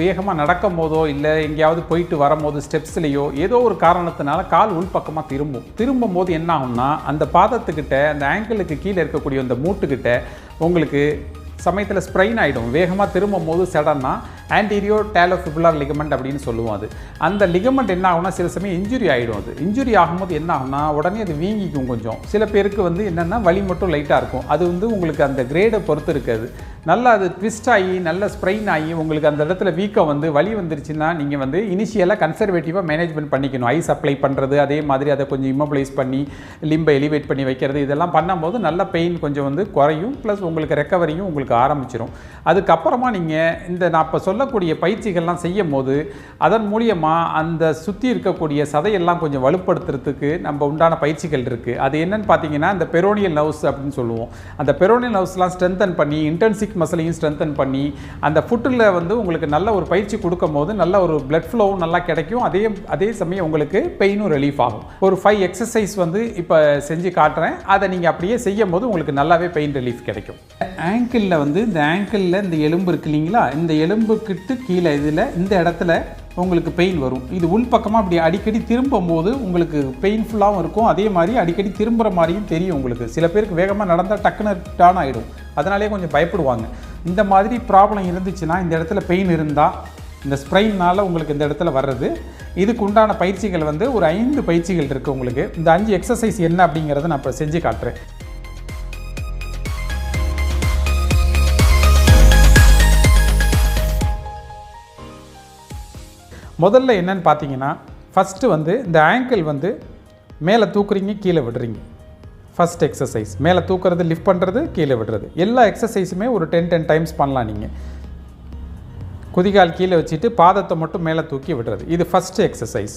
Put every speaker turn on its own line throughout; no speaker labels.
வேகமாக நடக்கும் போதோ இல்லை எங்கேயாவது போயிட்டு வரும்போது ஸ்டெப்ஸ்லேயோ ஏதோ ஒரு காரணத்தினால கால் உள்பக்கமாக திரும்பும் போது என்ன ஆகும்னா அந்த பாதத்துக்கிட்ட அந்த ஆங்கிளுக்கு கீழே இருக்கக்கூடிய அந்த மூட்டுக்கிட்ட உங்களுக்கு சமயத்தில் ஸ்ப்ரெயின் ஆகிடும். வேகமாக திரும்பும் போது சடன்னா ஆன்டீரியோ டேலோஃபிபுலர் லிகமெண்ட் அப்படின்னு சொல்லுவோம். அந்த லிகமெண்ட் என்ன ஆகும்னா சில சமயம் இன்ஜுரி ஆகிடும். அது இன்ஜுரி ஆகும்போது என்ன ஆகும்னா உடனே அது வீங்கிக்கும். கொஞ்சம் சில பேருக்கு என்னென்னா வலி மட்டும் லைட்டாக இருக்கும். அது உங்களுக்கு அந்த கிரேடை பொறுத்து இருக்காது. நல்லா அது ட்விஸ்ட் ஆகி நல்ல ஸ்ப்ரெயின் ஆகி உங்களுக்கு அந்த இடத்துல வீக்கம் வலி வந்துருச்சுன்னா நீங்கள் இனிஷியலாக கன்சர்வேட்டிவாக மேனேஜ்மெண்ட் பண்ணிக்கணும். ஐஸ் அப்ளை பண்ணுறது, அதே மாதிரி அதை கொஞ்சம் இம்மோபிளைஸ் பண்ணி லிம்பை எலிவேட் பண்ணி வைக்கிறது, இதெல்லாம் பண்ணும்போது நல்ல பெயின் கொஞ்சம் குறையும். ப்ளஸ் உங்களுக்கு ரெக்கவரியும் உங்களுக்கு ஆரம்பிச்சிடும். அதுக்கப்புறமா நீங்கள் இந்த நான் இப்போ சொல்லக்கூடிய பயிற்சிகள்லாம் செய்யும் போது அதன் மூலியமாக அந்த சுற்றி இருக்கக்கூடிய சதையெல்லாம் கொஞ்சம் வலுப்படுத்துறதுக்கு நம்ம உண்டான பயிற்சிகள் இருக்குது. அது என்னன்னு பார்த்தீங்கன்னா இந்த பெரோனியல் நர்வ்ஸ் அப்படின்னு சொல்லுவோம். அந்த பெரோனியல் நர்வ்ஸ்லாம் ஸ்ட்ரென்தன் பண்ணி இன்டென்சிக் மசிலையும் ஸ்ட்ரென்தன் பண்ணி அந்த ஃபுட்டில் உங்களுக்கு நல்ல ஒரு பயிற்சி கொடுக்கும் போது நல்ல ஒரு பிளட் ஃப்ளோவும் நல்லா கிடைக்கும். அதே சமயம் உங்களுக்கு பெயினும் ரிலீஃப் ஆகும். ஒரு 5 எக்ஸசைஸ் இப்போ செஞ்சு காட்டுறேன். அதை நீங்கள் அப்படியே செய்யும் போது உங்களுக்கு நல்லாவே பெயின் ரிலீஃப் கிடைக்கும். ஆங்கிளில் இந்த ஆங்கிளில் இந்த எலும்பு இருக்கு இல்லைங்களா, இந்த எலும்புக்கிட்டு கீழே இதில் இந்த இடத்துல உங்களுக்கு பெயின் வரும். இது உள்பக்கமாக அப்படி அடிக்கடி திரும்பும் போது உங்களுக்கு பெயின்ஃபுல்லாகவும் இருக்கும். அதே மாதிரி அடிக்கடி திரும்புகிற மாதிரியும் தெரியும் உங்களுக்கு. சில பேருக்கு வேகமாக நடந்தால் டக்குன்னு டான் ஆகிடும். அதனாலே கொஞ்சம் பயப்படுவாங்க. இந்த மாதிரி ப்ராப்ளம் இருந்துச்சுன்னா இந்த இடத்துல பெயின் இருந்தால் இந்த ஸ்ப்ரெயினால் உங்களுக்கு இந்த இடத்துல வர்றது. இதுக்கு உண்டான பயிற்சிகள் ஒரு 5 பயிற்சிகள் இருக்குது உங்களுக்கு. இந்த 5 எக்ஸசைஸ் என்ன அப்படிங்கிறத நான் இப்போ செஞ்சு காட்டுறேன். முதல்ல என்னன்னு பார்த்தீங்கன்னா ஃபஸ்ட்டு இந்த ஆங்கிள் மேலே தூக்குறீங்க, கீழே விடுறீங்க. ஃபஸ்ட் எக்ஸசைஸ் மேலே தூக்குறது, லிஃப்ட் பண்ணுறது, கீழே விடுறது. எல்லா எக்ஸசைஸுமே ஒரு 10 டைம்ஸ் பண்ணலாம். நீங்கள் குதிகால் கீழே வச்சுட்டு பாதத்தை மட்டும் மேலே தூக்கி விடுறது. இது ஃபஸ்ட்டு எக்ஸசைஸ்.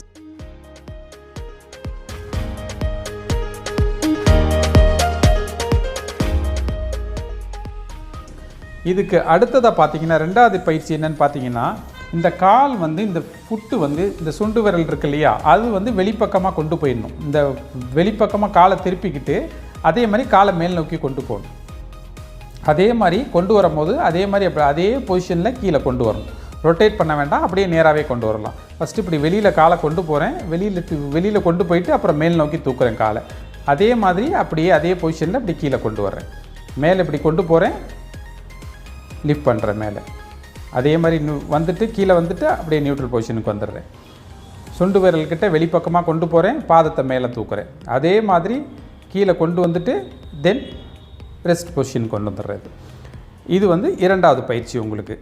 இதுக்கு அடுத்ததாக பார்த்தீங்கன்னா ரெண்டாவது பயிற்சி என்னன்னு பார்த்தீங்கன்னா இந்த கால் இந்த ஃபுட்டு இந்த சுண்டு விரல் இருக்கு இல்லையா, அது வெளிப்பக்கமாக கொண்டு போயிடணும். இந்த வெளிப்பக்கமாக காலை திருப்பிக்கிட்டு அதே மாதிரி காலை மேல் நோக்கி கொண்டு போகணும். அதே மாதிரி கொண்டு வரும்போது அதே பொசிஷனில் கீழே கொண்டு வரணும். ரொட்டேட் பண்ண வேண்டாம், அப்படியே நேராகவே கொண்டு வரலாம். ஃபஸ்ட்டு இப்படி வெளியில் காலை கொண்டு போகிறேன், வெளியில் கொண்டு போயிட்டு அப்புறம் மேல் நோக்கி தூக்குறேன் காலை. அதே மாதிரி அப்படியே அதே பொசிஷனில் இப்படி கீழே கொண்டு வர்றேன். மேலே இப்படி கொண்டு போகிறேன், லிஃப்ட் பண்ணுறேன் மேலே. அதே மாதிரி கீழே அப்படியே நியூட்ரல் பொசிஷனுக்கு வந்துடுறேன். சுண்டு விரல்கிட்ட வெளிப்பக்கமாக கொண்டு போகிறேன், பாதத்தை மேலே தூக்குறேன். அதே மாதிரி கீழே கொண்டு தென் ரெஸ்ட் பொசிஷன் கொண்டு வந்துடுறது. இது இரண்டாவது பயிற்சி உங்களுக்கு.